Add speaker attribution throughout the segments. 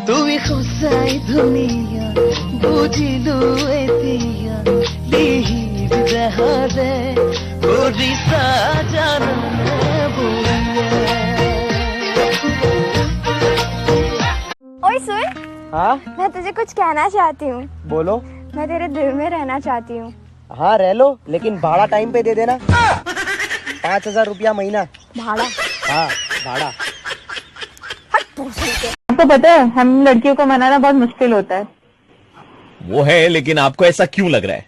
Speaker 1: তুই খোসাই ধুনিয়া বুঝিলু এতিয়া লিহির দেহরে করিসা জাননে বুয়া।
Speaker 2: ओए सुन,
Speaker 3: हाँ
Speaker 2: मैं तुझे कुछ कहना चाहती हूँ।
Speaker 3: बोलो।
Speaker 2: मैं तेरे दिल में रहना चाहती हूँ।
Speaker 3: हाँ रह लो, लेकिन भाड़ा टाइम पे दे देना। 5,000 रुपया महीना
Speaker 2: भाड़ा?
Speaker 3: हाँ भाड़ा।
Speaker 4: आपको पता है हम लड़कियों को मनाना बहुत मुश्किल होता है।
Speaker 5: वो है, लेकिन आपको ऐसा क्यों लग रहा है?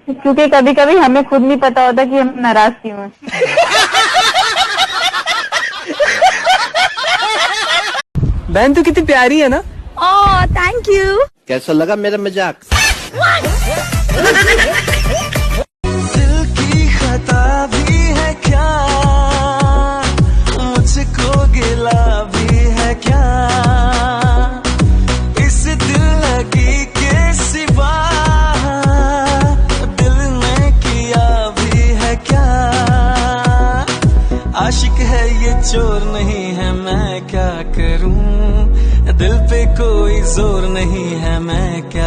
Speaker 4: क्योंकि कभी कभी हमें खुद नहीं पता होता कि हम नाराज क्यों हैं।
Speaker 3: बहन तू कितनी प्यारी है ना।
Speaker 2: Oh thank you.
Speaker 3: कैसा लगा मेरा मजाक?
Speaker 1: दिल की खता भी है क्या, मुझको गिला भी है क्या, इस दिल लगी के सिवा दिल ने किया भी है क्या। आशिक है ये चोर नहीं है, मैं क्या करूं, दिल पे कोई जोर नहीं है, मैं क्या।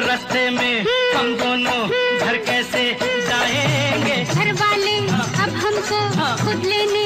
Speaker 1: रास्ते में हम दोनों घर कैसे जाएंगे,
Speaker 6: घर वाले अब हमको खुद लेने